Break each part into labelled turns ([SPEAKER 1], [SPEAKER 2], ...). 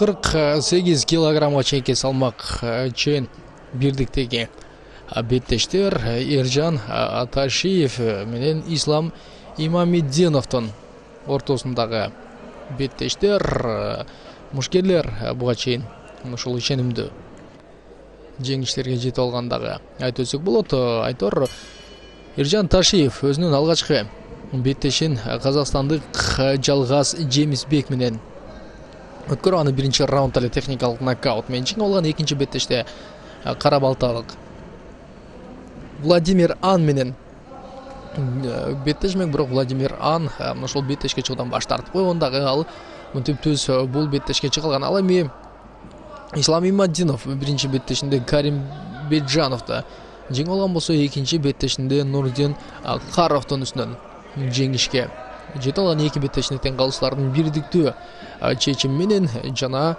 [SPEAKER 1] 48 килограммга чейинки салмак чейин бирдиктеги беттештер Эржан Аташиев менен Ислам Имамиддиновдун ортосундагы беттештер. Мушкерлер буга чейин ушул ишенимдүү жеңиштерге жетип алгандагы айтып өтсөк болот. Айтор Эржан Ташиев өзүнүн алгачкы беттешин казакстандык Жалгаз Жемисбек менен өткөрүп, аны биринчи раундда эле техникалык нокаут менен жеңип алган. Экинчи беттеште кара балталык Владимир Ан менен беттешмек, бирок Владимир Ан ошол беттешке чыгуудан баш тартып койгон дагы. Ал мынтип түз бул беттешке чыга алган. Ал эми Ислам Имамиддинов биринчи беттешинде Карим Беджановду жеңип алган болсо, экинчи беттешинде Нурдин Каровдун үстүнөн жеңишке жете алган. Эки беттешине тең калуучулардын бирдиктүү чечими менен жана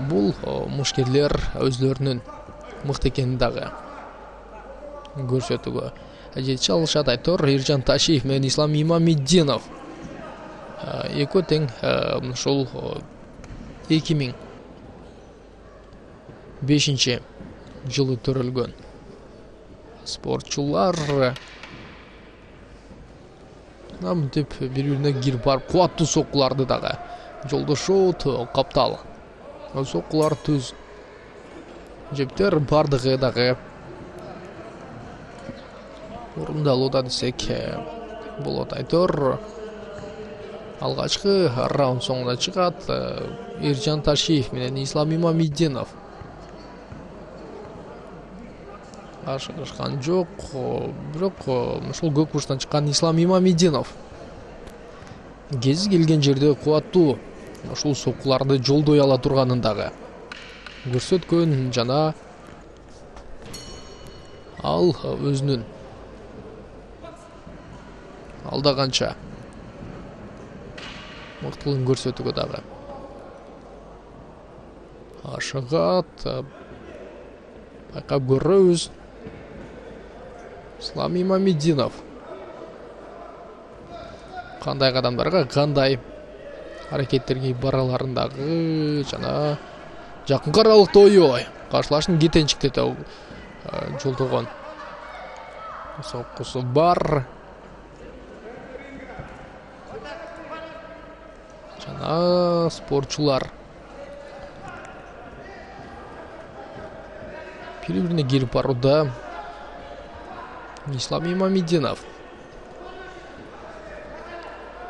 [SPEAKER 1] бул мушкерлер өзлөрүнүн мыкты экенин дагы көрсөтүүгө жетише алышат. Айтор Эржан Ташиев менен Ислам Имамиддинов экөө тең ушул 2005 жылы төрөлгөн спортчулар. Мынтип бири-бирине кирип барып кубаттуу соккуларды дагы жолдошот. Каптал соккулар түз жептер бардыгы дагы орундалууда десек болот. Айтор алгачкы раунд соңуна чыгат. Эржан Ташиев менен Ислам Имамиддинов ашыгышкан жок, бирок ушул көк бурчтан чыккан Ислам Имамиддинов кези келген жерде кубаттуу ушул соккуларды жолдой ала турганын дагы көрсөткөн жана ал өзүнүн алда канча мыктылыгын көрсөтүүгө дагы ашыгат. Байкап көрөбүз. Ислам Имамиддинов кандай кадамдарга, кандай аракеттерге бараларындагы жана жакынкы аралыкта ойбой каршылашын кетенчиктете жолдогон соккусу бар. Жана спортчулар бири-бирине кирип барууда. Ислам Имамиддинов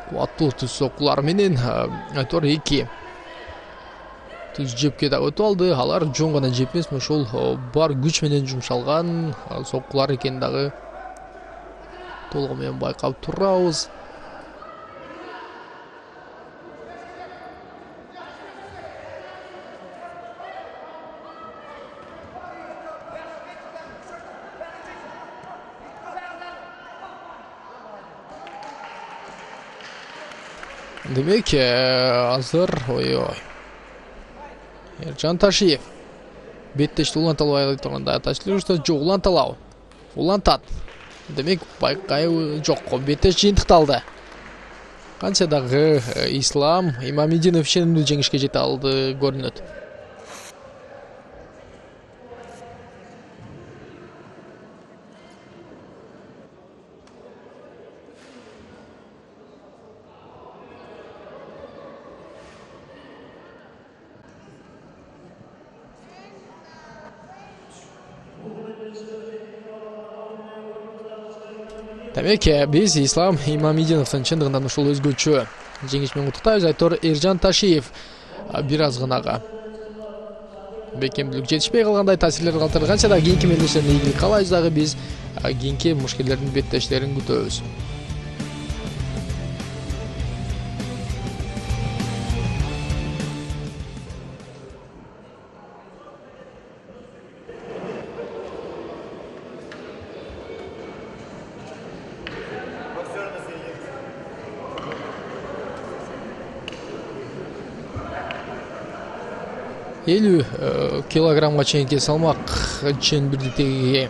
[SPEAKER 1] кубаттуу түз соккулар менен айтор эки түз жепке да өтүп алды. Алар жон гана жеп эмес, ошол бар күч менен жумшалган соккулар экенин дагы толугу менен байкап турабыз. Демек, азыр Эржан Ташиев беттешти уланталбай турганда Ташиевчте жок, уланталабы. Улантат. Демек, байкай жок, беттеш жыйынтыкталды. Канча дагы Ислам Имамиддинов ишенимдүү жеңишке жете алды көрүнөт. Демек, биз Ислам Имамиддиновдун чындыгында ушул өзгөчө жеңиш менен куттуктайбыз. Айтор Эржан Ташиев бир аз гынага бекемдүүлүк жетишпей калгандай таасирлер калтырганча да кийинки мелдештерине ийгилик каалайбыз дагы. Биз кийинки мушкерлердин беттештерин күтөбүз. Елу килограммга чейинки салмак чейин бирдиктеги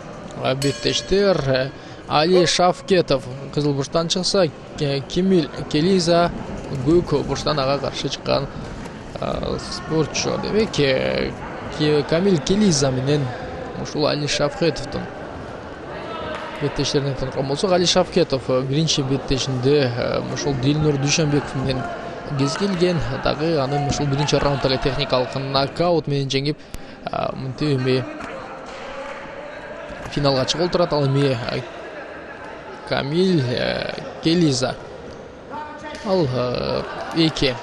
[SPEAKER 1] беттештер Али Шавкетов кызыл бурчтан чыкса, Кемил Келиза көк бурчтан ага каршы чыккан спортчу демек Камил Келиза менен ушул Али Шавкетовдун беттештеринен танылган болсок, Али Шавкетов биринчи беттешинде ушул Дилнур Дүйшөнбеков менен кезгилген, дагы анын ушул биринчи раунддагы техникалык нокаут менен жеңип, мынтип эми финалга чыгып турат. Ал эми Камил Келиза ал эки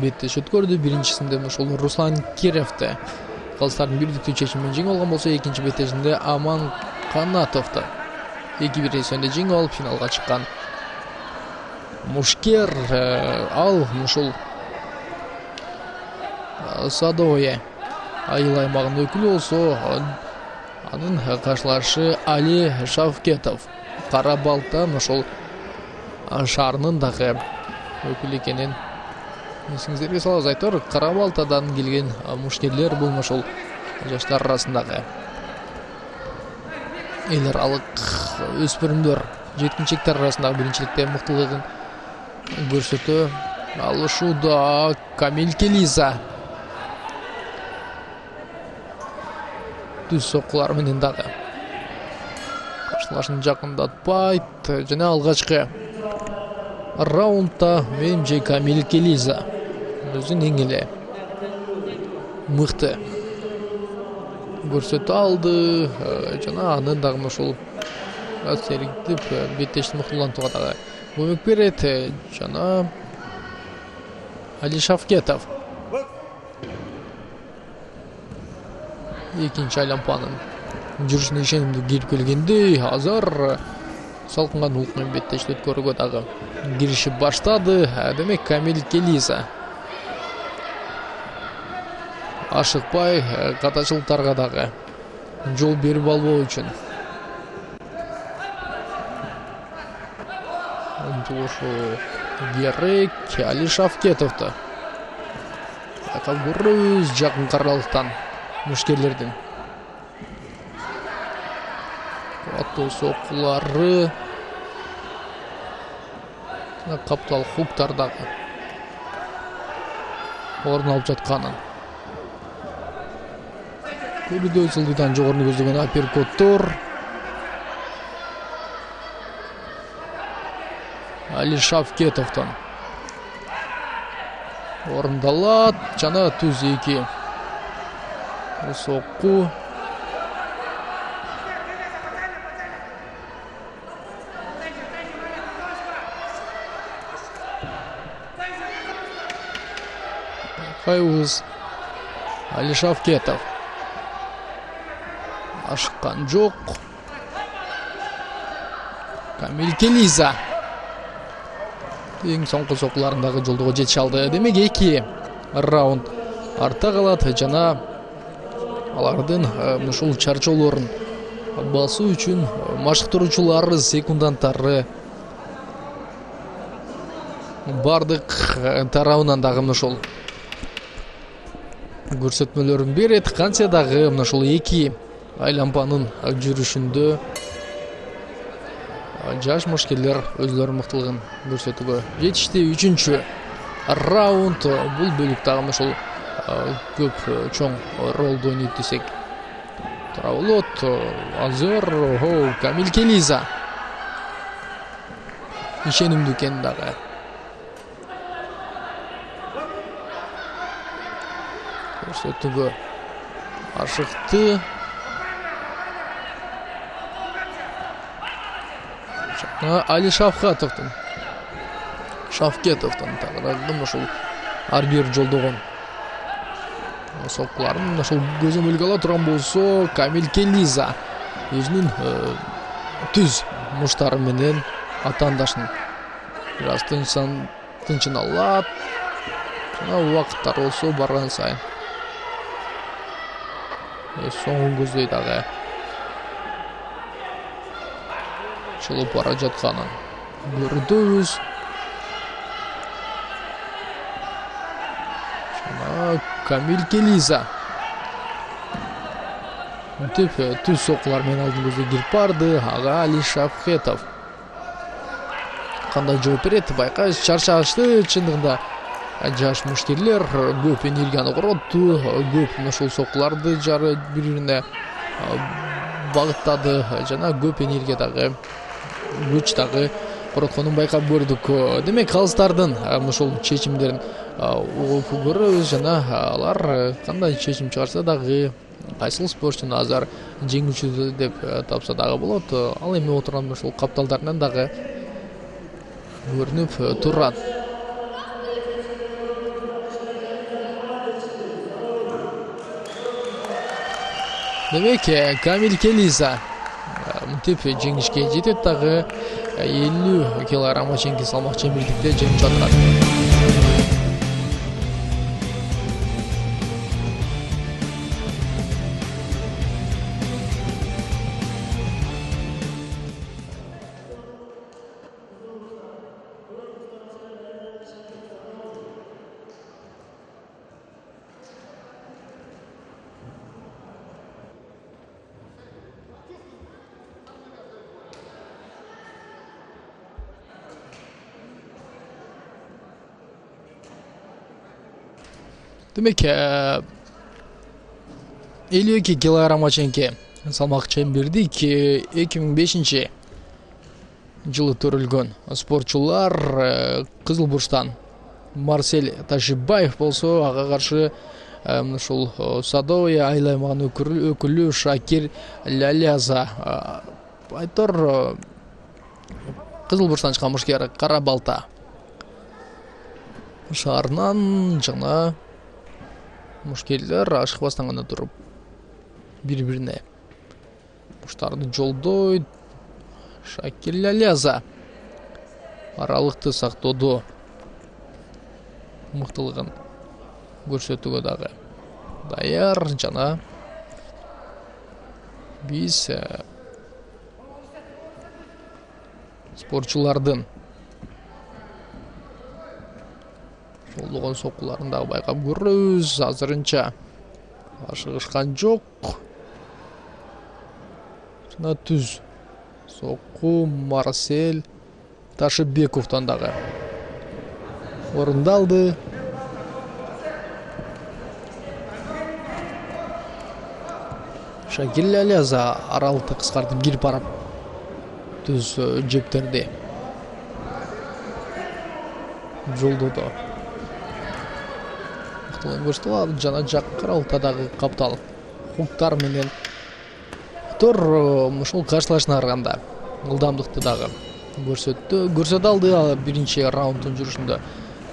[SPEAKER 1] беттеш өткөрдү. Биринчисинде ушул Руслан Кировду калыстардын бирдиктүү чечими менен жеңип алган болсо, экинчи беттешинде Аман Канатовду 2-1 эсебинде жеңип алып финалга чыккан. Мушкер ал ушул Садовое айыл аймагынын өкүлү болсо, анын каршылашы Али Шавкетов Карабалтан ошол шаарынын дагы өкүлү экенин эсиңиздерге салабыз. Айтор Карабалтадан келген мушкерлер бул ошол жаштар арасындагы эл аралык өспүрүмдөр, жеткинчектер арасындагы биринчиликте мыктылыгын көрсөтө алышууда. Камил Келиза түз соккулар менен дагы каршылашын жакындатпайт жана алгачкы раундда менимче Камил Келиза өзүн эң эле мыкты көрсөтө алды жана анын дагы ушул сериктип беттештин мыктылантууга дагы көмөк берет. Жана Али Шавкетов экинчи айлампанын жүрүшүнө ишенимдүү кирип келгенди. Азыр салкынган улук менен беттешти өткөрүүгө дагы киришип баштады. Демек Камил Келиза ашыкпай катачылыктарга дагы жол берип албоо үчүн умтулушу керек. Али Шавкетовду көрөбүз жакын каралыктан мушкерлердин каттуу соккулары, каптал хуктар дагы орун алып жатканын көрүүдө. Сылдыйдан жогоруну көздөгөн аперкоттор Али Шавкетовдон орундалат жана түз эки сокку. Хайуз Али Шавкетов ашыккан жок. Камил Келиза эң соңку соккуларындагы жолдого жетише алды. Демек 2 раунд артта калат жана алардын ушул чарчоолорун басуу үчүн машыктыруучулары, секунданттары бардык тарабынан дагы ушул көрсөтмөлөрүн берет. Кантсе дагы ушул 2 айлампанын жүрүшүндө жаш мушкерлер өзлөрүнүн мыктылыгын көрсөтүүгө жетишти. 3 раунд бул бөлүк дагы ушул көп чоң ролду ойнойт десек туура болот. Азыр Камил Келиза ишенимдүү экен дагы. Көрсөтүүгө ашыкты. Али Шавкетовдун тагыраагын ушул ар бир жолдогон соккуларын ушул көзөмөлгө ала турган болсо, Камил Келиза өзүнүн түз муштары менен атаандашын бир аз тынчын алат. Жана убакыттар болсо барган сайын соңун көздөй дагы чылып бара жатканын көрдөбүз. Жана Камил Келиза түз соккулар менен алдын көздөй кирип барды. Ага Али Шавкетов кандай жооп берет байкайбыз. Чарчашты чындыгында жаш мушкерлер көп энергияны коротtu, көп ошол соккуларды жары бири-бирине багыттады жана көп энергия дагы күч дагы коротконун байкап көрдүк. Демек калыстардын ошол чечимдерин угуп көрөбүз жана алар кандай чечим чыгарса дагы кайсыл спортчуну азар жеңүүчү деп тапса дагы болот. Ал эми отурган ошол капталдарынан дагы көрүнүп турат. Демек Камил Келиза мынтип жеңишке жетет дагы 50 килограммга чейинки салмак чембирдикте жеңип жатат. Демек 52 килограммга чейинки салмак чембирдик 2005 жылы төрөлгөн спортчулар Кызыл Бурчтан Марсель Ташибаев болсо, ага каршы ушул Садовый айыл аймагынын өкүлү Шакир Ляляза. Айтор Кызыл Бурчтан чыккан мушкер Кара Балта шаарынан жана мушкерлер ашыкпастан гана туруп бири-бирине муштарды жолдойт. Шакир Ляляза аралыкты сактоодо мыктылыгын көрсөтүүгө дагы даяр жана биз спортчулардын жолдогон соккуларын дагы байкап көрөбүз. Азырынча ашыгышкан жок жана түз сокку Марсель Ташибековдон дагы орундалды. Шакир Ляляза аралыкты кыскартып кирип барып түз жептерди жолдодо мыктылыгын көрсөтөт жана жакка аралыкта дагы каптал хуктар менен ошол каршылашына караганда ылдамдыкты дагы көрсөтө алды биринчи раунддун жүрүшүндө.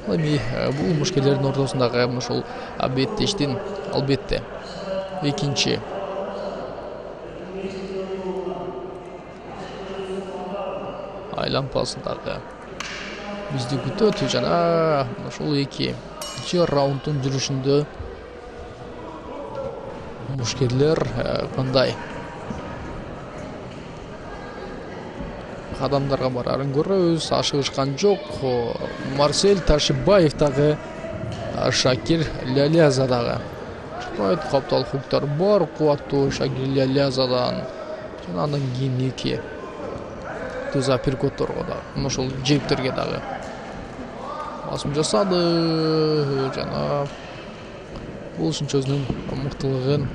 [SPEAKER 1] Эми бул мушкерлердин ортосундагы ошол беттештин албетте экинчи айлампасы дагы бизди күтөт жана ошол экинчи раунддун жүрүшүндө мушкерлер кандай кадамдарга барарын көрөбүз. Ашыгышкан жок. Марсель Ташибаев дагы Шакир Ляляза дагы каптал хуктар бар, кубаттуу Шакир Лялязадан жана андан кийин эки түз апперкотторго дагы ошол жептерге дагы басым жасады жана бул ушунча өзүнүн мыктылыгын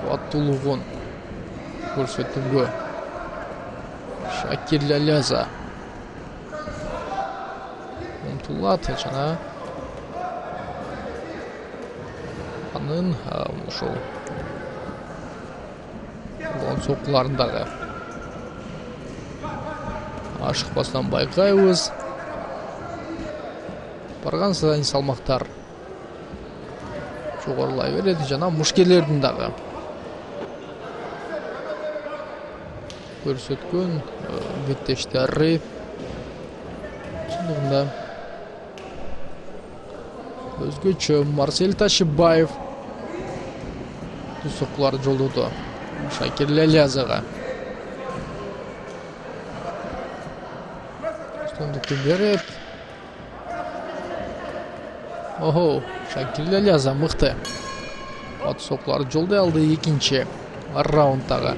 [SPEAKER 1] кубаттуулугун көрсөтүүгө Шакир Ляляза умтулат жана анын ошол соккуларын дагы ашыкпастан байкайбыз. Барган сайын салмактар жогорулай берет жана мушкерлердин дагы көрсөткөн беттештери чындыгында өзгөчө. Марсель Ташибаев түз соккуларды жолдоду Шакир Лялязага. Үстүндүктү берет. Шакир Ляляза мыкты. Соккуларды жолдой алды экинчи раунддагы.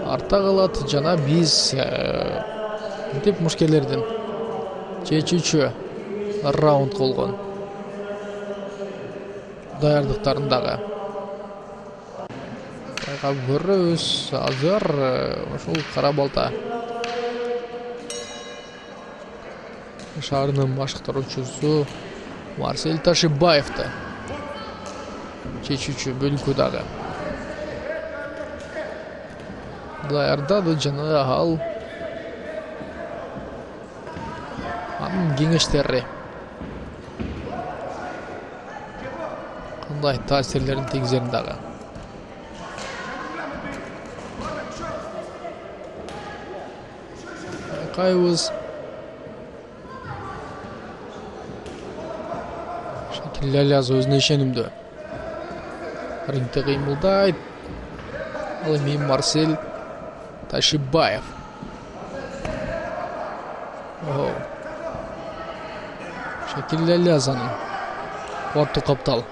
[SPEAKER 1] Арта калат жана биз мынтип мушкерлердин чечүүчү раунд болгон. Даярдыктарындагы. Байкап көрөбүз азыр ушул кара балта шаарынын башкаруучусу Марсель Ташибаевди чечүүчү бөлүккө дагы даярдады жана ал анын кеңештери кандай таасирлерин тийгизерин дагы. Байкайбыз. Шакил өзүнө ишенимдүү. Рингде кыймылдайт. Ал эми Марсель Ташибаев. Шакил Алязанын кубаттуу каптал.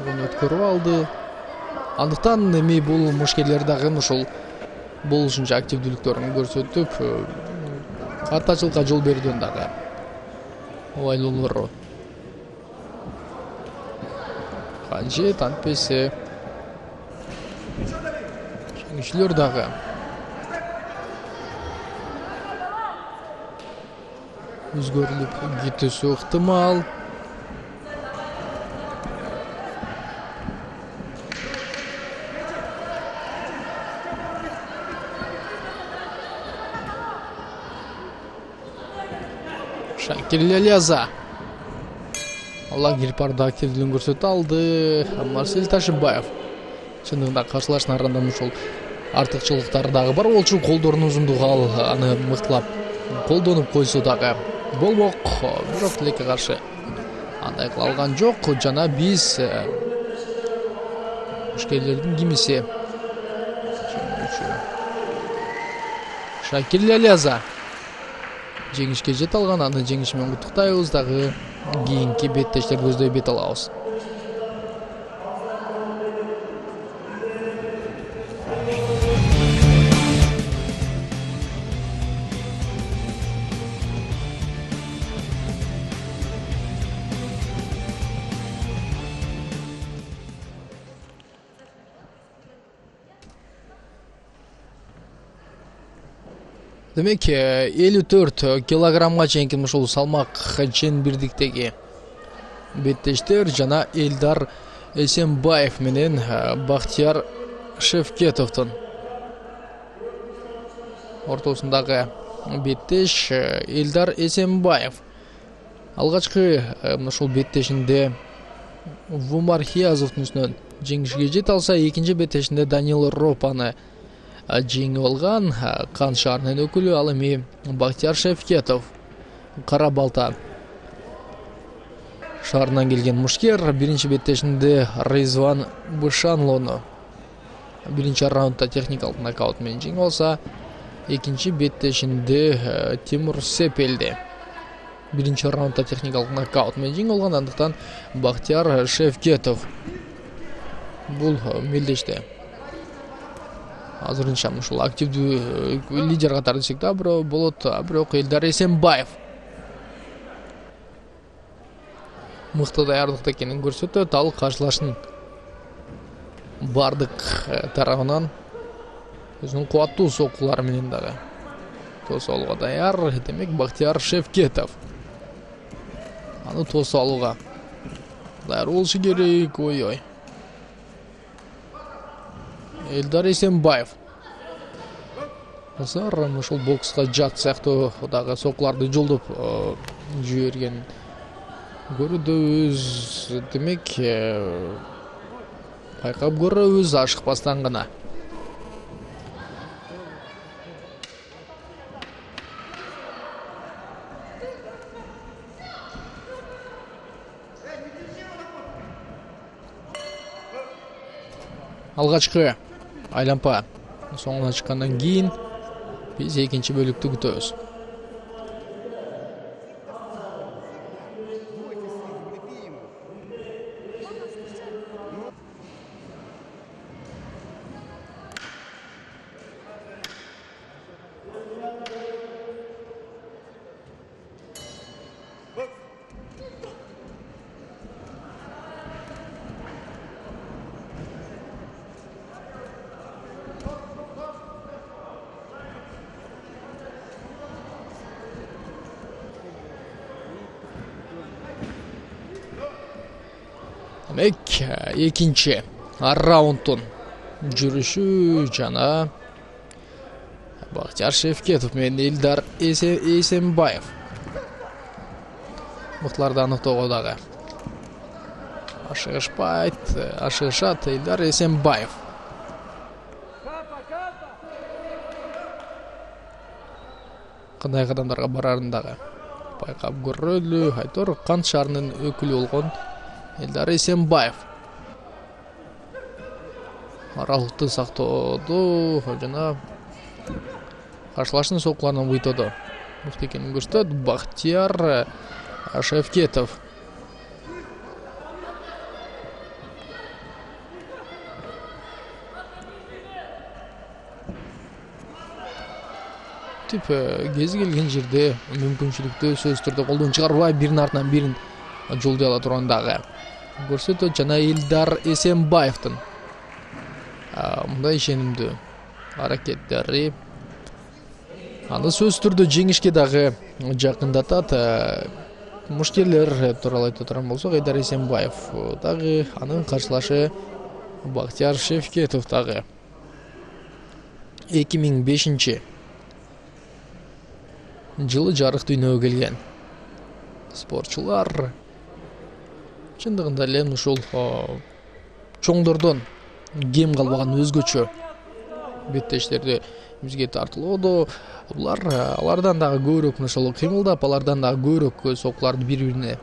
[SPEAKER 1] Буну өткөрүп алды. Андыктан эми бул мушкерлер дагы ушул болушунча активдүүлүктөрүн көрсөтүп, картачылыкка жол берүүдөн дагы айлуулуу. Канче тантпесе жеңүүчүлөр дагы өзгөрүлүп кетүүсү ыктымал. Шакил Аляза Алла гирпарда активдүүлүгүн көрсөтө алды. Марсель Ташибаев чындыгында каршылашына арандан ушул артыкчылыктары дагы бар болчу. Колдорунун узундугу ал аны мыктылап колдонуп койсо дагы болмок. Бирок тилекке каршы андай кыла алган жок. Жана биз мушкерлердин кимиси Шакил Аляза жеңишке жете алган. Аны жеңиши менен куттуктайбыз дагы. Кийинки беттештер көздөй бет алабыз. Демек 54 килограммга чейинки ушул салмак чен бирдиктеги беттештер жана Элдар Эсенбаев менен Бахтияр Шевкетовдун ортосундагы беттеш Элдар Эсенбаев. Алгачкы ушул беттешинде Вумар Хиязовдун үстүнөн жеңишке жете алса, экинчи беттешинде Данил Ропаны жеңип алган. Кан шаарынын өкүлү ал эми Бахтияр Шевкетов. Кара балта шаарынан келген мушкер биринчи беттешинде Резван Бышанлону биринчи раундда техникалык нокаут менен жеңип алса, экинчи беттешинде Тимур Сепелди биринчи раундда техникалык нокаут менен жеңип алган. Андыктан Бахтияр Шевкетов бул мелдеште азырынча ушул активдүү лидер катары десек да болот. Бирок Элдар Эсенбаев мыкты даярдыкта экенин көрсөтөт. Ал каршылашынын бардык тарабынан өзүнүн кубаттуу соккулары менен дагы тосуп алууга даяр. Демек Бахтияр Шевкетов аны тосуп алууга даяр болушу керек. Ой. Элдар Эсенбаев азыр ушул бокска жат сыяктуу дагы соккуларды жолдоп жиберген көрүүбүз. Демек байкап көрөбүз ашыкпастан гана. Алгачкы айлампа соңуна чыккандан кийин биз экинчи бөлүктү күтөбүз. Демек, экинчи раундтун жүрүшү жана Бактияр Шевкетов менен Элдар Эсенбаев мыктыларды аныктоого дагы ашыгышат Элдар Эсенбаев. Кандай кадамдарга барарын дагы байкап көрөлү. Айтор Кант шаарынын өкүлү болгон Элдар Эсенбаев аралыкты сактоодо жана каршылаштын соккуларынан буйтоодо мыкты экенин көрсөтөт Бактияр Шевкетов. Кез келген жерде мүмкүнчүлүктү сөзсүз түрдө колдон чыгарбай биринин артынан бирин жолдой ала турган дагы көрсөтөт жана Элдар Эсенбаевдин мындай ишенимдүү аракеттери аны сөзсүз түрдө жеңишке дагы жакындатат. Мушкерлер тууралуу айта турган болсок, Элдар Эсенбаев дагы анын каршылашы Бактияр Шевкетов дагы 2005 жылы жарык дүйнөгө келген спортчулар. Чындыгында эле ушул чоңдордон кем калбаган өзгөчө беттештерди бизге тартылоодо алардан дагы көбүрөөк ошол кыймылдап, алардан дагы көбүрөөк соккуларды бири-бирине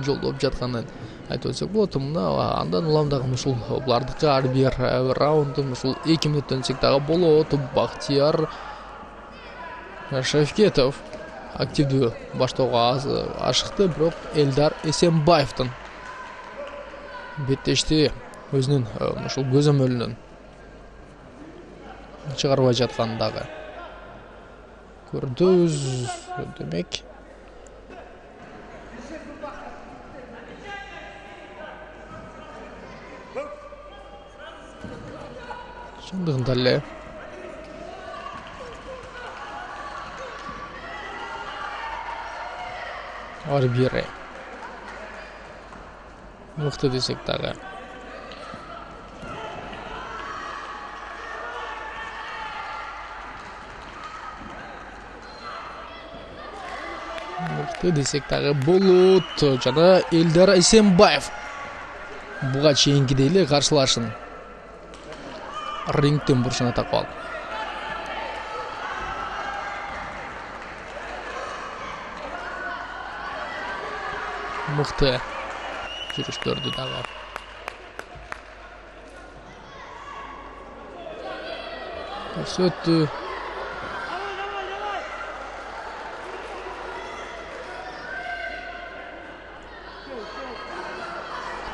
[SPEAKER 1] жолдоп жатканын айтып өтсөк болот. Мына андан улам дагы ушул булардыкы ар бир раундун ушул 2 мүнөттөн өтсөк дагы болот. Бактияр Шевкетов активдүү баштоого ашыкты, бирок Элдар Эсенбаевдин беттешти өзүнүн ушул көзөмөлүнөн чыгарбай жатканын дагы көрдүбүз. Демек, чындыгында эле ар бири мыкты десек дагы болот. Жана Элдар Эсенбаев буга чейинкидей эле каршылашын рингтен бурчуна тагып алды. Мыкты жүрүштөрдү дагы көрсөттү.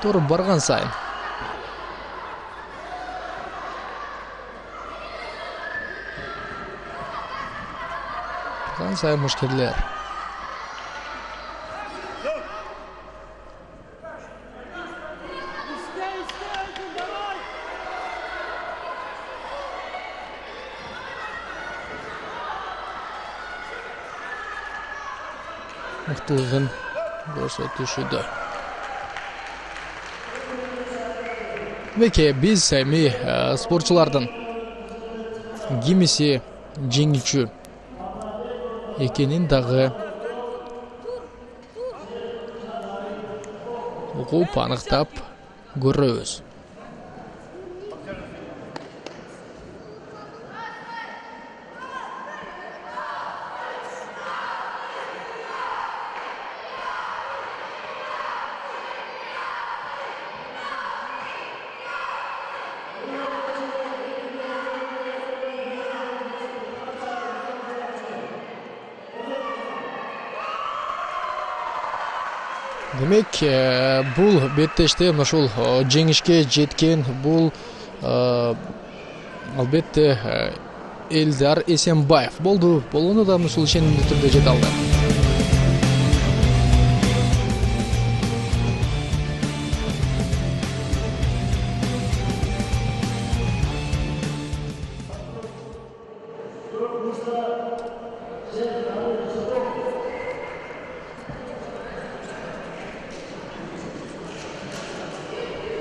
[SPEAKER 1] Туруп барган сайын мушкерлер мыктылыгын көрсөтүшүдө. Демек, биз эми спортчулардын кимиси жеңүүчү экенин дагы угуп аныктап көрөбүз. Демек, бул беттеште ушул жеңишке жеткен бул албетте Элдар Эсенбаев болду. Болгону да ушул ишенимдүү түрдө жете алды.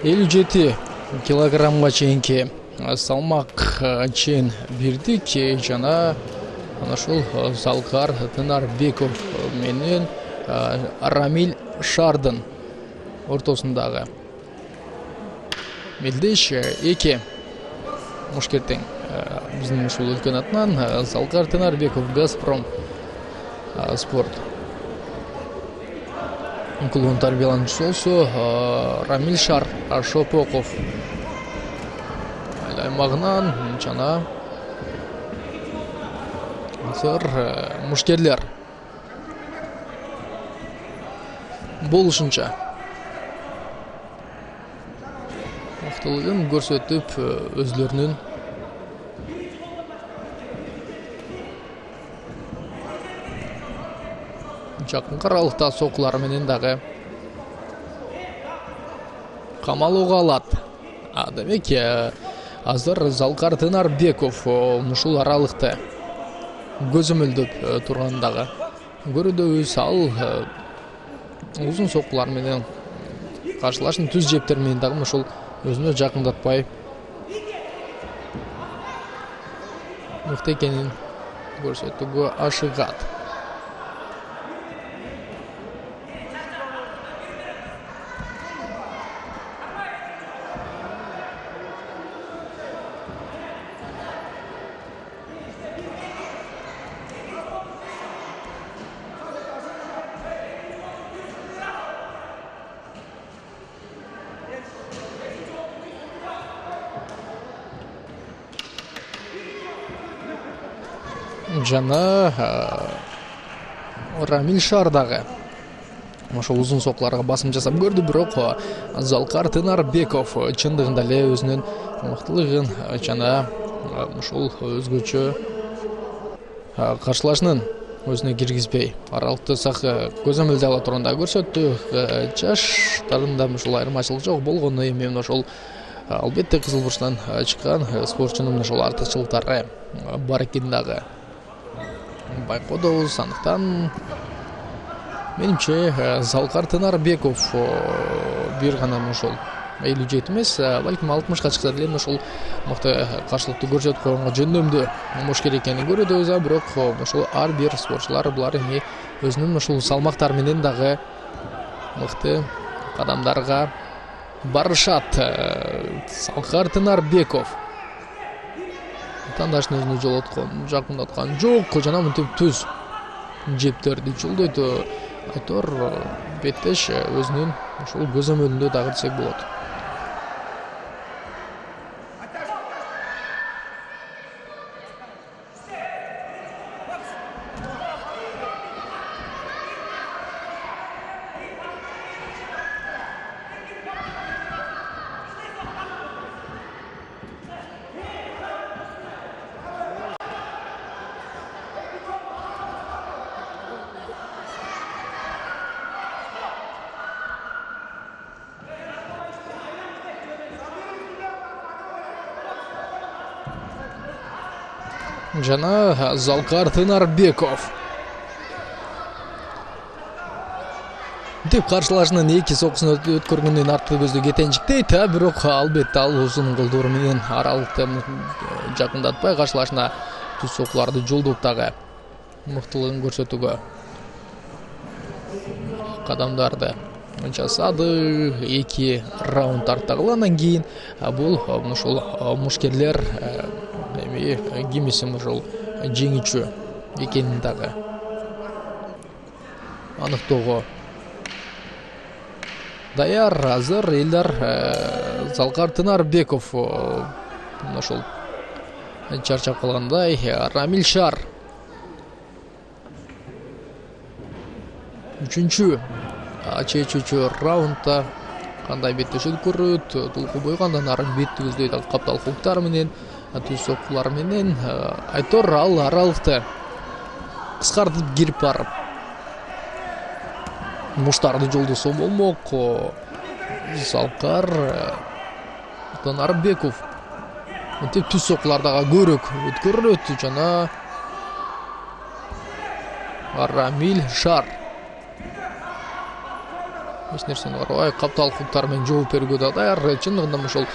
[SPEAKER 1] 57 килограммга чейинки салмак чейин бирдик жана ошол Залкар Тынарбеков менен Рамиль Шардын ортосундагы мелдеш эки мушкертең биздин ушул өлкөнүн атынан Залкар Тынарбеков Газпром спорт клубунун тарбиялануучусу Рамиль Шар Шопоков аймагынан жана мушкерлер болушунча мыктылыгын көрсөтүп өзлөрүнүн жакынкы аралыкта сокулары менен дагы камалууга алат. Демек азыр Залкар Тынарбеков ушул аралыкта көзөмөлдөп тургандагы көрүүдөбүз. Ал узун сокулар менен каршылашын түз жептер менен дагы ушул өзүнө жакындатпай мыкты экенин көрсөтүүгө ашыгат. Жана Рамиль Шар дагы ошол узун сокуларга басым жасап көрдү, бирок Залкар Тынарбеков чындыгында эле өзүнүн мыктылыгын жана ушул өзгөчө каршылашынын өзүнө киргизбей аралыкты сак көзөмөлдөй ала тургандагы көрсөттү. Жаштарында ушул айырмачылык жок болгону эми ошол албетте кызыл бурчтан чыккан спортчунун ошол артыкчылыктары бар экенин дагы байкоодобуз. Андыктан менимче Залкар Тынарбеков бир гана ошол 57 эмес, балким 60ка чыкса деле ошол мыкты каршылыкты көрсөтүп койгонго жөндөмдүү мушкер экенин көрөбүз. Бирок ошол ар бир спортчулар булар эми өзүнүн ошол салмактары менен дагы мыкты кадамдарга барышат. Залкар Тынарбеков тандашын өзүнө жакындаткан жок, жана мынтип түз жептерди жолдойт. Айтор беттеш өзүнүн ошол көзөмөлүндө дагы десек болот. Жана Залкар Тынарбеков деп каршылашынын эки сокусун өткөргөндөн артты көздө кетенжиктейт. Бирок албетте ал узун колдору менен аралыкты жакындатпай каршылашына түз сокуларды жолдоп дагы мыктылыгын көрсөтүүгө кадамдарды жасады. 2 раунд артагыла. Андан кийин бул ошол мушкерлер эми кимисин ошол жеңүүчү экенин дагы аныктоого даяр. Азыр элдар Залкар Тынарбеков ошол чарчап калгандай. Рамиль Шар 3-чү чечүүчү раундда кандай беттешет көрөт, тулку бойго андан ары бетти көздөйт. Ал каптал хуктар менен түз сокулар менен Айтор ал аралыкты кыскартып кирип барып муштарды жолдосо болмок. Залкар Тынарбеков мынтип түз сокулардагы көрөк өткөрүлөт жана Рамиль Шар эч нерсени карабай капталдыктар менен жооп берүүгө да даяр. Чындыгында ошол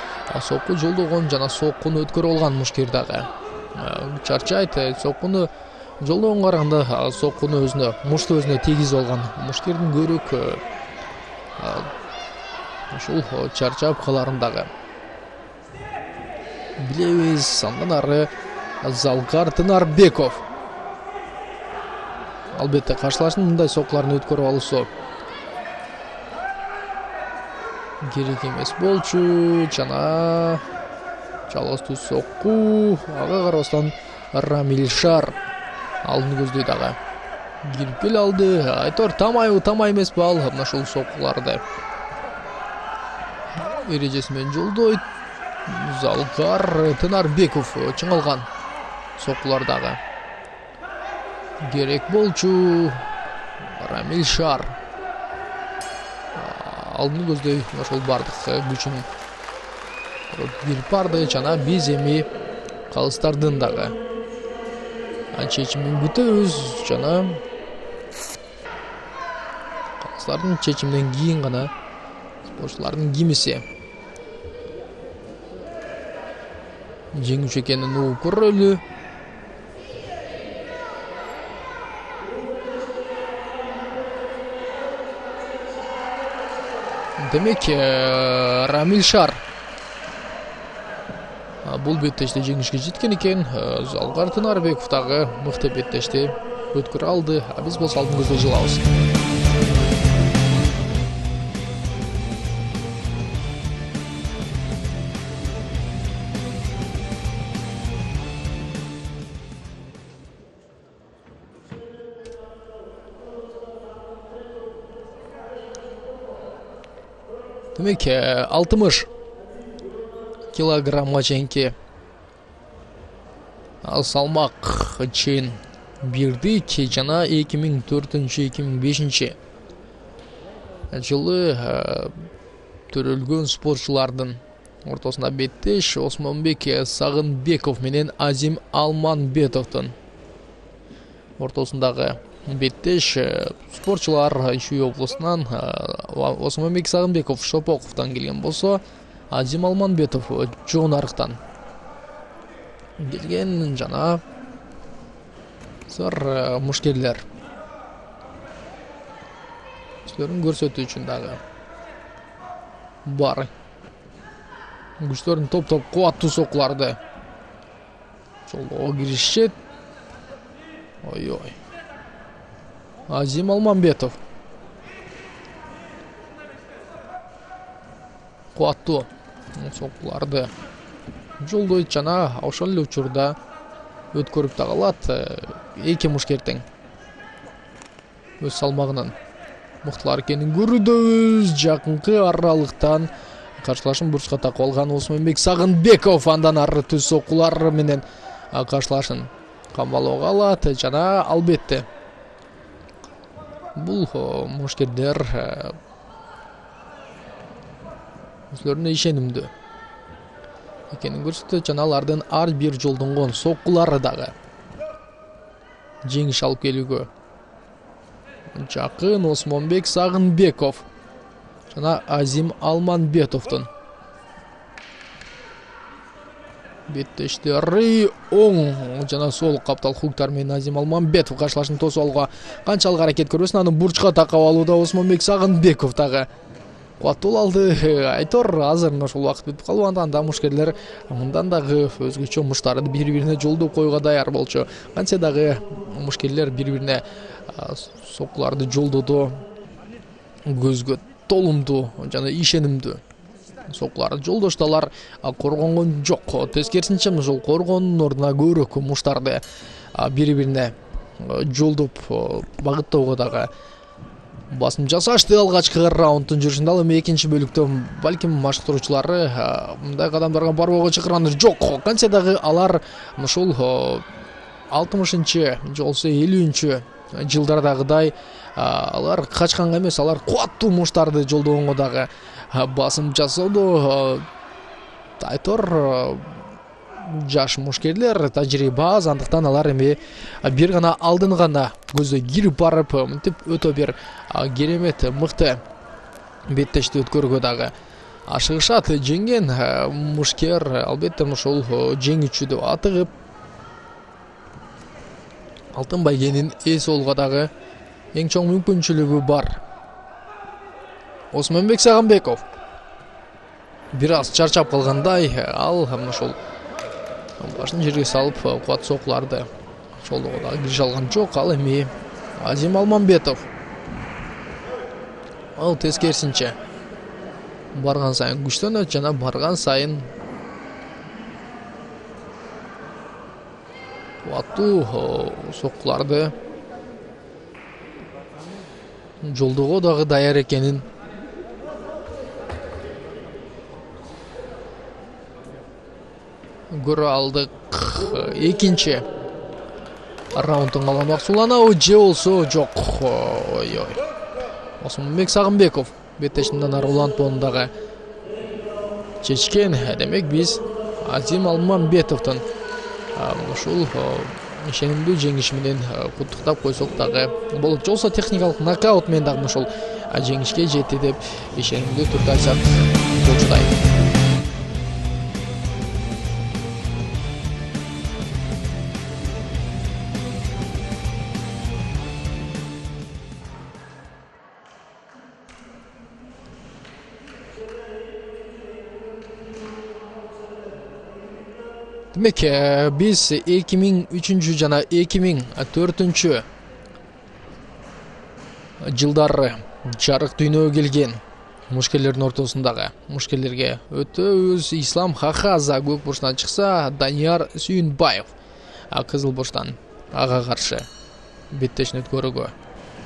[SPEAKER 1] сокку жолдогон жана соккуну өткөрүп алган мушкер дагы чарчайт. Соккуну жолдогонго караганда соккуну өзүнө мушту өзүнө тийгизип алган мушкердин көрөк ушул чарчап каларын дагы билебиз. Андан ары Залгар Тынарбеков. Албетте каршылаштын мындай соккуларын өткөрүп алуусу керек эмес болчу. Жана жалгыз сокку ага карабастан Рамилшар алдын көздөйт дагы. Кирип келе алды. Айтор тамайбы тамай эмеспи ал мына ушул соккуларды эрежеси менен жолдойт. Залгар Тынарбеков чыңалган соккулар дагы керек болчу. Рамилшар алдын көздөй ошол бардык күчүн кирип барды. Жана биз эми калыстардын дагы чечимин күтөбүз. Жана калыстардын чечиминен кийин гана спортчулардын кимиси жеңүүчү экенин угуп көрөлү. Демек Рамилшар бул беттеште жеңишке жеткен экен. Залгар Тынарбеков дагы мыкты беттешти өткөрө алды. Биз болсо алдын көздөй жылабыз. Демек 60 килограммга чейинки салмак чейин бирдик. Жана 2004-2005 жылы төрөлгөн спортчулардын ортосунда беттеш Осмонбек Сагынбеков менен Азим Алманбетовдун ортосундагы беттеш спортчулар Чүй облусунан Осмонбек Сагынбеков Шопоковдон келген болсо, Азим Алманбетов Жоон Арыктан келген. Жана сар мушкерлер күчтөрүн көрсөтүү үчүн дагы бар күчтөрүн топ кубаттуу соккуларды жолдоого киришет. Ой. Азим Алманбетов кубаттуу соккуларды жолдойт. Жана ошол эле учурда өткөрүп да калат. Эки мушкертең өз салмагынын мыктылар экенин көрүүдөбүз. Жакынкы аралыктан каршылашын бурчка такып алган Осмонбек Сагынбеков андан ары түз соккулар менен каршылашын камалоого алат. Жана албетте бул мушкерлер өзлөрүнө ишенимдүү экенин көрсөтөт. Жана алардын ар бир жолдонгон соккулары дагы жеңиш алып келүүгө жакын. Осмонбек Сагынбеков жана Азим Алманбетовдун беттештери оң жана сол каптал хуктар менен Азим Алманбетов каршылашын тосуп алууга канчалык аракет көрбөсүн, аны бурчка такап алууда Осмонбек Сагынбеков дагы кубаттуу алды. Айтор азыр ошол убакыт бүтүп калып, анда мушкерлер мындан дагы өзгөчө муштарды бири-бирине жолдоп коюуга даяр болчу. Кантсе дагы мушкерлер бири-бирине соккуларды жолдоодо көзгө толумдуу жана ишенимдүү соккуларды жолдошто. Алар коргонгон жок. Тескерисинче ошол коргоонун ордуна көбүрөөк муштарды бири-бирине жолдоп багыттоого дагы басым жасашты. Алгачкы раунддун жүрүшүндө ал эми экинчи бөлүктө балким машыктыруучулары мындай кадамдарга барбоого чакырганы жок. Кантсе дагы алар ошол 60-же же болбосо 50-чү жылдардагыдай алар качканга эмес, алар кубаттуу муштарды жолдогонго дагы басым жасоодо. Айтор жаш мушкерлер тажрыйба аз, андыктан алар эми бир гана алдын гана көздөй кирип барып, мынтип өтө бир керемет мыкты беттешти өткөргө дагы ашыгышат. Жеңген Мушкер албетте ошол жеңүүчү деп атыгып алтын байгенин ээси болууга дагы эң чоң мүмкүнчүлүгү бар. Осмонбек Сагынбеков бир аз чарчап калгандай, ал ошол башын жерге салып кубат сокуларды чолдоого дагы киреше алган жок. Ал эми Азим Алмамбетов ал тескерисинче барган сайын күчтөнөт жана барган сайын кубаттуу сокуларды жолдоого дагы даяр экенин көрө алдык. Экинчи раунддун каламак суланабы же болсо жок. Ой. Осмонбек Сагынбеков беттешинен ары улантпоону дагы чечкен. Демек биз Азим Алмамбетовдун ушул ишенимдүү жеңиши менен куттуктап койсок дагы болот. Жолсо техникалык нокаут менен дагы ушул жеңишке жетти деп ишенимдүү түрдө айтсак болчудай. Демек биз 2003 жана 2004 жылдары жарык дүйнөгө келген мушкерлердин ортосундагы мушкерлерге өтөбүз. Ислам Хахаза көк бурчтан чыкса, Данияр Сүйүнбаев кызыл бурчтан ага каршы беттешин өткөрүүгө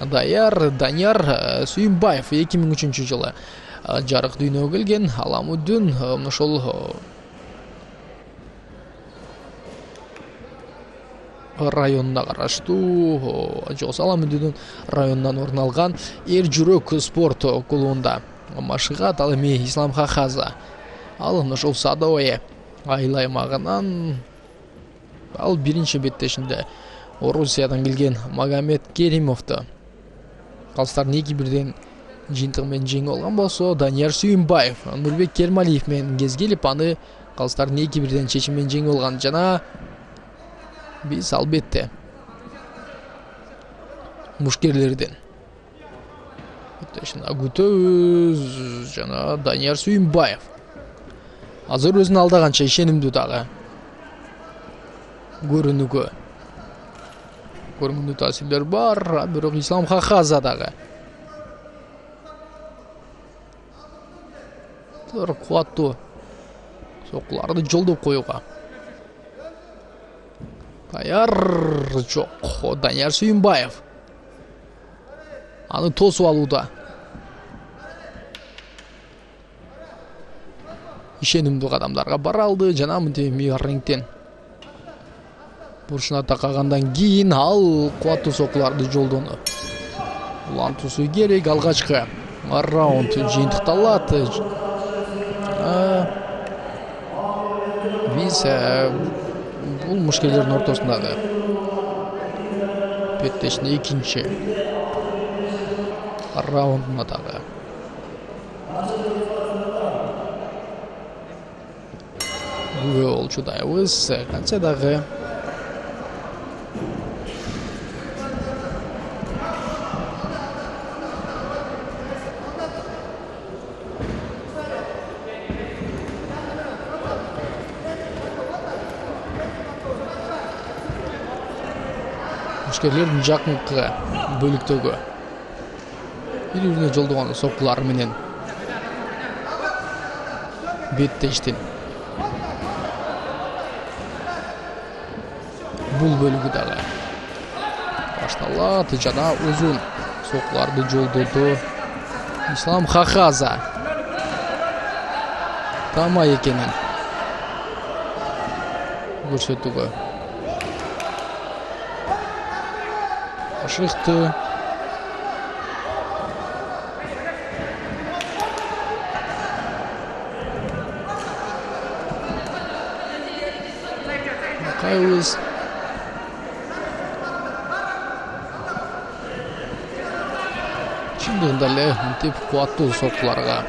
[SPEAKER 1] Данияр Сүйүнбаев 2003 жылы жарык дүйнөгө келген. Аламүдүн ошол районуна караштуу Аламүдүнүн районунан орун алган эр жүрөк спорт клубунда машыгат. Ал эми Ислам Хахаза ал ошол Садовое айыл аймагынан ал биринчи беттешинде Орусиядан келген Магомед Керимовду калыстардын 2-1 жыйынтыгы менен жеңип алган болсо, Данияр Сүйүнбаев Нурбек Кермалиев менен кезгелип аны калыстардын 2-1 чечими менен жеңип алган. Жана биз албетте мушкерлердин күтөбүз. Жана Данияр Сүйүнбаев азыр өзүн алдаганча ишенимдүү дагы көрүнүүгө таасирлер бар. Бирок Ислам Хахаза дагы кубаттуу сокуларды жолдоп коюуга даяр жок. Данияр Сүйүнбаев аны тосуп алууда ишенимдүү кадамдарга бара алды. Жана мынтип рингден бурчуна такагандан кийин ал кубаттуу сокуларды жолдону улантуусу керек. Алгачкы раунд жыйынтыкталат. Биз бул мушкерлердин ортосундагы беттешин экинчи раундуна дагы күбө болчудайбыз. Кантсе дагы мушкерлердин жакынкы бөлүктөгү бири-бирине жолдогон сокулары менен беттештин бул бөлүгү дагы башталат. Жана узун сокуларды жолдоду Ислам Хахаза тамай экенин көрсөтүүгө ашыкты. Кайыз шындыгында эле мынтип кубаттуу соккуларга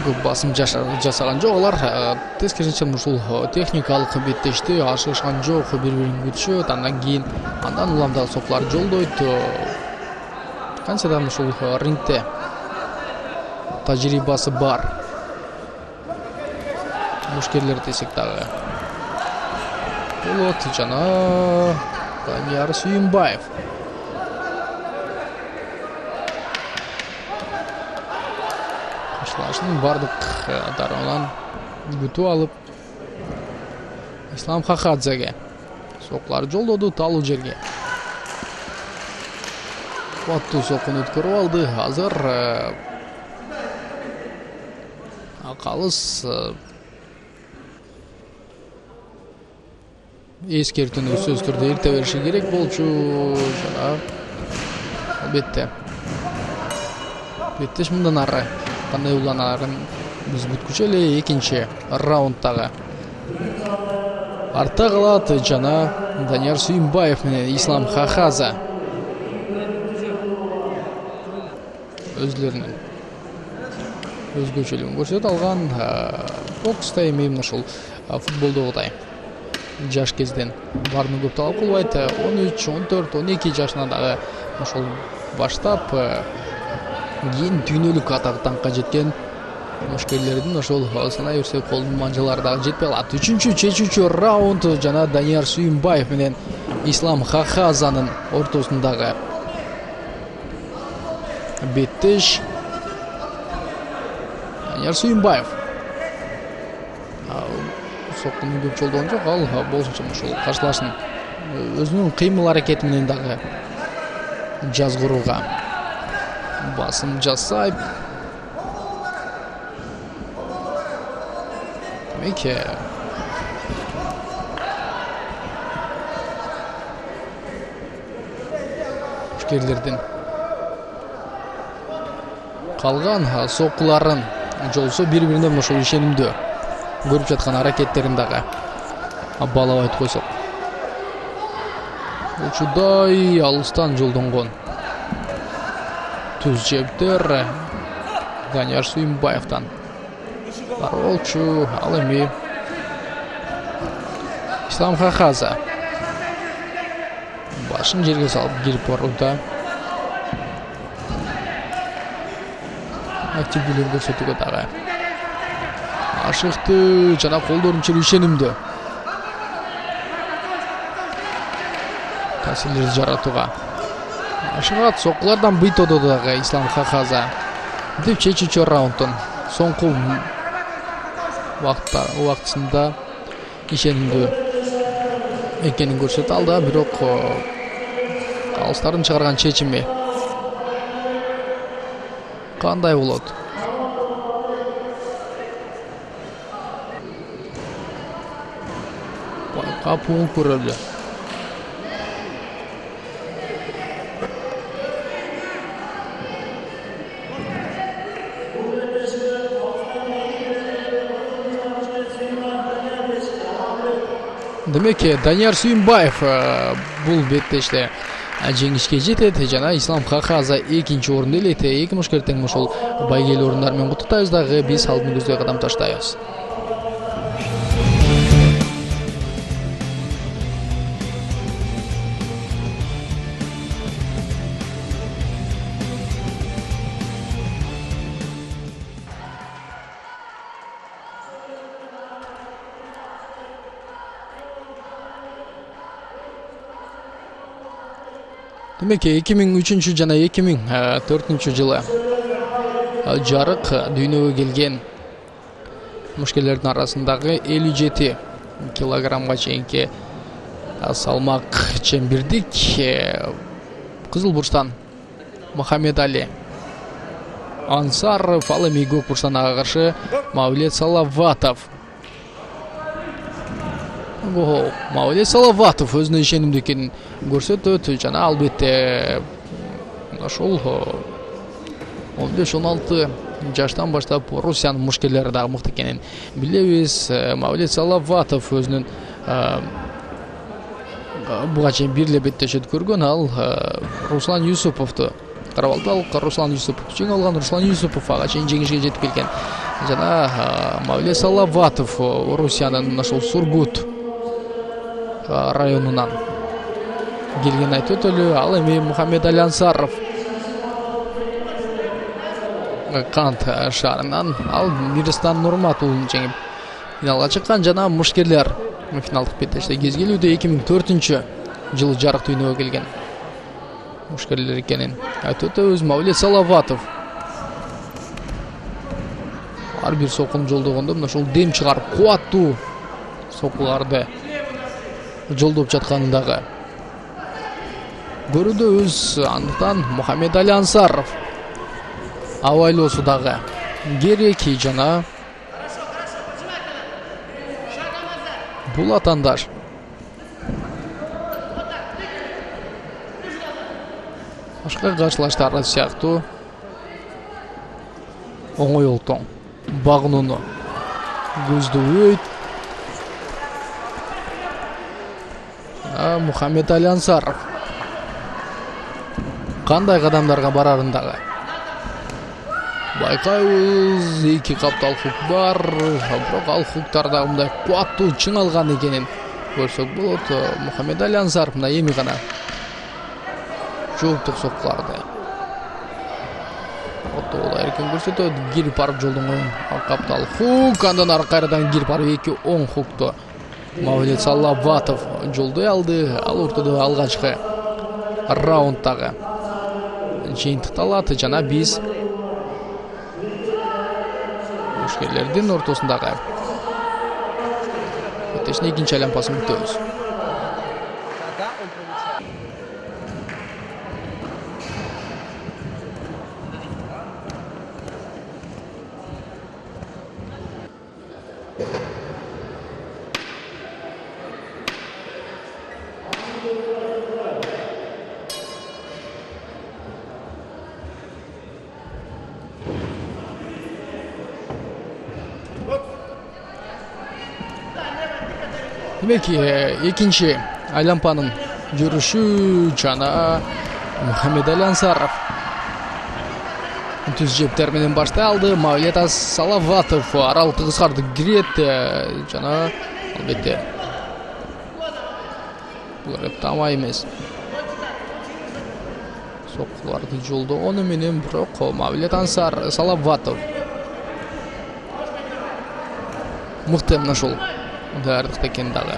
[SPEAKER 1] көп басым жасаган жок. Алар тескерисинче ушул техникалык беттешти ашыгышкан жок, бири-бирин күтүшөт, андан кийин уламдагы соккулар жолдойт. Канчадан ушул рингде тажрыйбасы бар мушкерлер десек дагы болот. Жана Данияр Сүйүнбаев каршылашынын бардык дарынан күтүп алып Ислам Хахадзеге соккулар жолдоду талуу жерге. Кубаттуу соккуну өткөрүп алды. Азыр калыс эскертүүнү сөзсүз түрдө эрте бериши керек болчу. Жана албетте беттеш мындан ары кандай уланарын биз күткүчү эле. Экинчи раундтагы артта калат. Жана Данияр Сүйүнбаев менен Ислам Хахаза өзлөрүнүн өзгөчөлүгүн көрсөтө алган. Бокста эми ушул футболдогудай жаш кезден баарын көп талап кылбайт. 13, 14, 12 жашынан дагы ошол баштап кийин дүйнөлүк атактанга жеткен мушкерлердин ошол санай берсе колдун манжалары дагы жетпей калат. Үчүнчү чечүүчү раунд жана Данияр Сүйүнбаев менен Ислам Хахазанын ортосундагы беттеш. Данияр Сүйүнбаев соккуну көп жолдогон жок. Ал болсончо ушул каршылашын өзүнүн кыймыл аракети менен дагы жазгырууга басым жасайт. Демек мушкерлердин калган соккуларын жолсо бири-бирине ошол ишенимдүү көрүп жаткан аракеттерин дагы баалабай койсок. Учудай алыстан жолдонгон түз жептер Данияр Сүйүнбаевтан бар болчу. Ал эми Ислам Хахаза башын жерге салып кирип барууда. Активдүүлүгүн көрсөтүүгө дагы ашыкты жана колдорун чыр ишенимдүү таасирлер жаратууга ашыгат. Соккулардан быйтоодо дагы Ислам Хахаза деп чечүүчү раунддун соңку убактысында ишенимдүү экенин көрсөтө алды. Бирок калыстардын чыгарган чечими кандай болот? Капуун көрөлү. Демек Данияр Сүйүнбаев бул беттеште жеңишке жетет жана Ислам Хахаза экинчи орунду ээлейт. Эки мушкер тең ошол байгелүү орундар менен куттуктайбыз дагы. Биз алдын көздөй кадам таштайбыз. Демек 2003 жана 2004 жылы жарык дүйнөгө келген мушкерлердин арасындагы 57 килограммга чейинки салмак чембирдик кызыл бурчтан Мухаммед Али Ансаров, ал эми көк бурчтан ага каршы Мавлет Салаватов. Мавлет Салаватов өзүнө ишенимдүү экенин көрсөтөт жана албетте ошол 15-16 жаштан баштап Русиянын мушкерлери дагы мыкты экенин билебиз. Мавлет Салаватов өзүнүн буга чейин бир эле беттешет көргөн. Ал Руслан Юсуповду карап алды. Ал Руслан Юсупов жеңип алган. Руслан Юсупов ага чейин жеңишке жетип келген. Жана Мавлет Салаватов Орусиянын ошол Сургут районунан келген айтып өтөлү. Ал эми Мухаммедали Ансаров Кант шаарынан, ал Мирстан Нурматулун жеңип финалга чыккан. Жана мушкерлер финалдык беттеште кезгелүүдө 2004-жылы жарык дүйнөгө келген мушкерлер экенин айтып өтөбүз. Мавлет Салаватов ар бир соккун жолдогондо мына ушул дем чыгарып кубаттуу соккуларды жолдоп жатканын дагы көрүүдөбүз. Андыктан Мухаммедали Ансаров абайлоосу дагы керек. Жана бул атаандаш башка каршылаштары сыяктуу оңой олтоң багынууну көздөбөйт. Мухаммедали Ансаров кандай кадамдарга барарын дагы байкайбыз. 2 каптал хук бар, бирок ал хуктар дагы мындай кубаттуу чыңалган экенин көрсөк болот. Мухаммедали Ансаров мына эми гана жооптук соккуларды оттогула эркен көрсөтөт. Кирип барып жолдонгон каптал хук, андан ары кайрадан кирип барып 2 оң хукту Мавлет Салаватов жолдой алды. Ал ортодо алгачкы раунддагы жыйынтыкталат. Жана биз мушкерлердин ортосундагы беттештин экинчи айланпасын күтөбүз. Демек, экинчи айланпанын жүрүшү жана Мухаммедали Ансаров түз жептер менен баштай алды. Мавлет Салаватов аралыкты кыскартып кирет. Жана албетте бул тамай эмес соккуларды жолдогону менен, бирок Мавлет Салаватов мыкты мына ушул даярдыкта экен дагы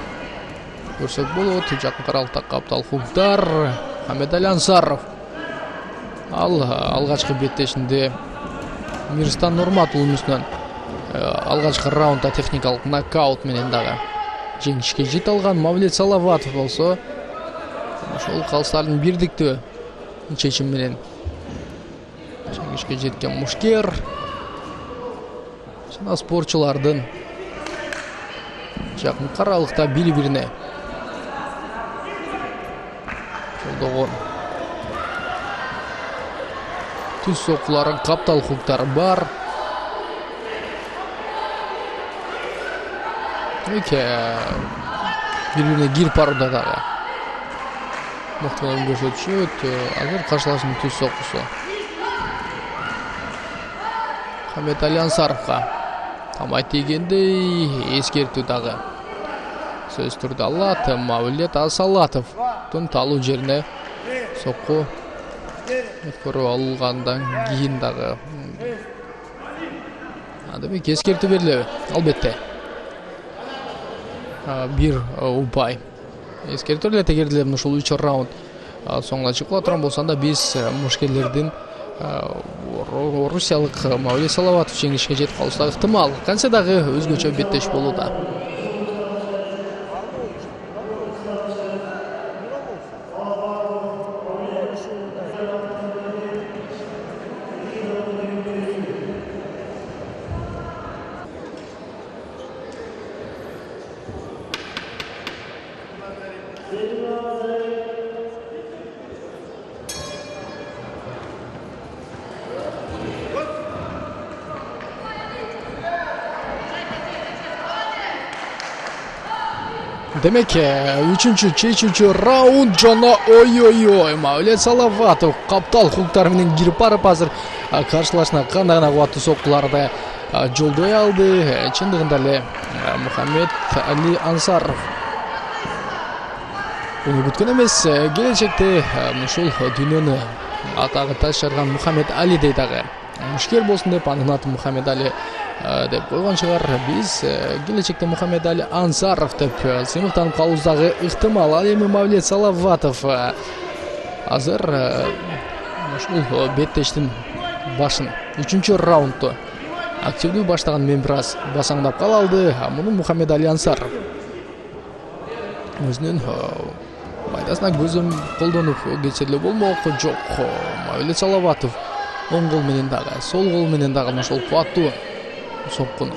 [SPEAKER 1] көрсөк болот. Жакын аралыкта каптал хуктар. Мухаммедали Ансаров ал алгачкы беттешинде Мирстан Нурматулунун үстүнөн алгачкы раундда техникалык нокаут менен дагы жеңишке жете алган. Мавлет Салаватов болсо ошол калыстардын бирдиктүү чечим менен жеңишке жеткен мушкер. Жана спортчулардын жакын аралыкта бири-бирине жолдогон түз соккулары, каптал хуктары бар. Бири-бирине кирип барууда дагы мыктылыгын көрсөтүшөт. Азыр каршылашуунун түз соккусу Мухаммедали Ансаровго тамай тийгендей эскертүү дагы сөз түрдө алат. Мавлет Салаватовдун талуу жерине сокку көрүп алгандан кийин дагы демек эскертүү берилеби? Албетте бир упай эскертүү эле тегерделеп ушул 3 раунд соңуна чыгып турган болсо да биз мушкерлердин орусиялык Мавлет Салаватов жеңишке жетип калышы дагы ыктымал. Кантсе дагы өзгөчө беттеш болууда. Демек, үчүнчү чечүүчү раунд жана ой Мавлет Салаватов каптал хуктары менен кирип барып азыр каршылашына кандай гана кубаттуу соккуларды жолдой алды. Чындыгында эле Мухаммед Али Ансаров уну күткөн эмес. Келечекте ушул дүйнөнү атагы ташырган Мухаммед Али дейт дагы мушкер болсун деп анын атын Мухаммед Али деп койгон шығар. Биз келечекте Мухаммед Али Ансаров деп сыймыктанып калуубуз дагы ыктымал. Ал эми Мавлет Салаватов азыр ушул беттештин башын 3-чү раундду активдүү баштаган менен бир аз басаңдап кала алды. Муну Мухаммед Али Ансаров өзүнүн пайдасына көзөм колдонуп кетсе эле болмок. Жок, Мавлет Салаватов оң кол менен дагы, сол кол менен дагы ошол кубаттуу соккуну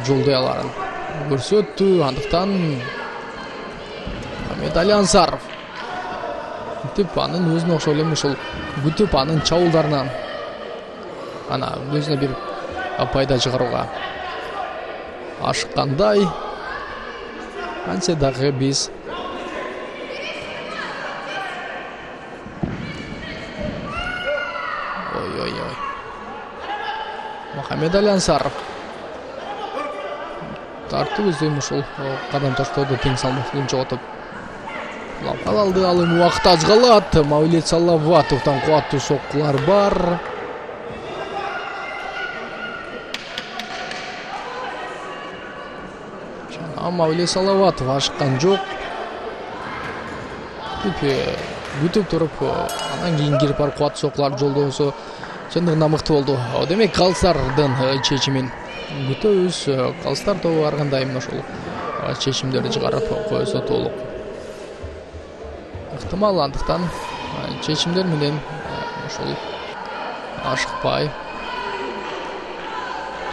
[SPEAKER 1] жолдой аларын көрсөттү. Андыктан Мухаммед Али Ансаров мынтип анын өзүнө окшой эле ушул күтүп анын чабуулдарынан ана өзүнө бир пайда чыгарууга ашыккандай. Антсе дагы биз Мухаммед Али Ансаров тартып өзүн ушул кадам таштоодо тең салмактуулугун жоготуп кала алды. Ал эми убакыт аз калат. Мавлет Салаватовдон кубаттуу соккулар бар. Мавлет Салаватов ашыккан жок. Күтүп туруп анан кийин кирип барып кубаттуу соккуларды жолдосо чындыгында мыкты болду. Демек калыстардын чечимин күтөбүз. Калыстар тобу ар кандай ошол чечимдерди чыгарып койсо толук ыктымал. Андыктан чечимдер менен ошол ашыкпай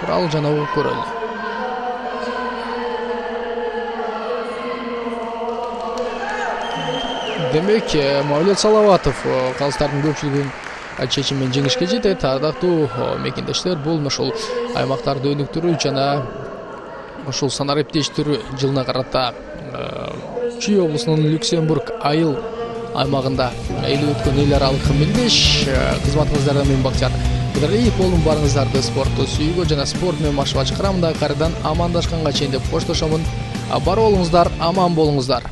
[SPEAKER 1] туралы жана угуп көрөлү. Демек, Мавлет Салаватов калыстардын көпчүлүгүн чечиммен жеңишке жетет. Ардактуу мекендештер, бул ошол аймактарды өнүктүрүү жана ошол санар эптештирүү жылына карата Чүй облусунун Люксембург айыл аймагында элүү өткөн эл аралык мелдеш кызматыңыздарда мен Бактияр Кыдыралиев болдум. Барыңыздарды спортту сүйүүгө жана спорт менен машыгууга чакырамын да кайрадан амандашканга чейин деп коштошомун. Бар болуңуздар, аман болуңуздар.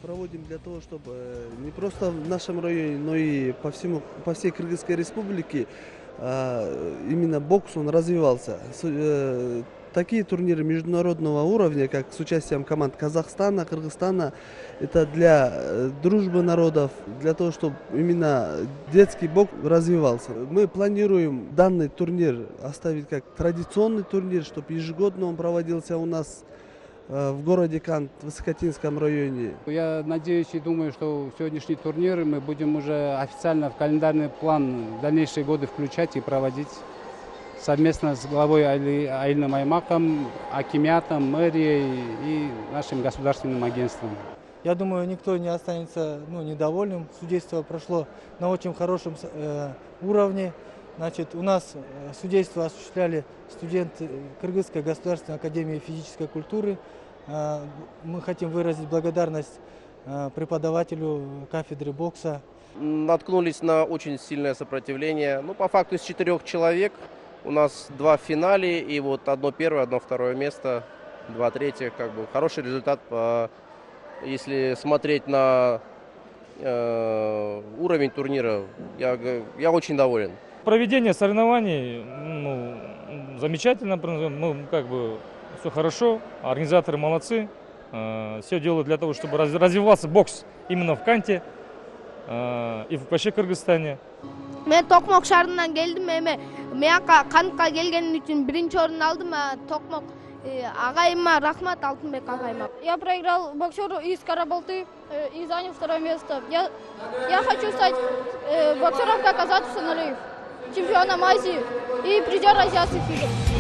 [SPEAKER 2] Проводим для того, чтобы не просто в нашем районе, но и по всей Кыргызской республике именно бокс он развивался. такие турниры международного уровня, как с участием команд Казахстана, Кыргызстана, это для дружбы народов, для того, чтобы именно детский бокс развивался. Мы планируем данный турнир оставить как традиционный турнир, чтобы ежегодно он проводился у нас в городе Кант, в Высокотинском районе.
[SPEAKER 3] Я надеюсь и думаю, что сегодняшний турнир мы будем уже официально в календарный план в дальнейшие годы включать и проводить совместно с главой Аильным Аймаком, акимятом, мэрией и нашим государственным агентством.
[SPEAKER 4] Я думаю, никто не останется недовольным. Судейство прошло на очень хорошем уровне. Значит, у нас судейство осуществляли студенты Кыргызской государственной академии физической культуры. Мы хотим выразить благодарность преподавателю кафедры бокса.
[SPEAKER 5] Наткнулись на очень сильное сопротивление. По факту из 4 человек у нас 2 в финале, и вот одно первое, одно второе место, 2 третьих. Хороший результат, если смотреть на уровень турнира, я очень доволен.
[SPEAKER 6] Проведение соревнований замечательно, все хорошо, организаторы молодцы, все делают для того, чтобы развивался бокс именно в Канте и вообще в Кыргызстане.
[SPEAKER 7] Мен Токмок шаарынан келдим, мияка Кантка келгеним үчүн биринчи орун алдым. Токмок агайыма рахмат, Алтынбек агайыма.
[SPEAKER 8] Я проиграл боксеру из Карабалты и занял 2 место. Я хочу стать боксером, как Азат Усаналиев, чемпионом Азии и призер азиатских игр.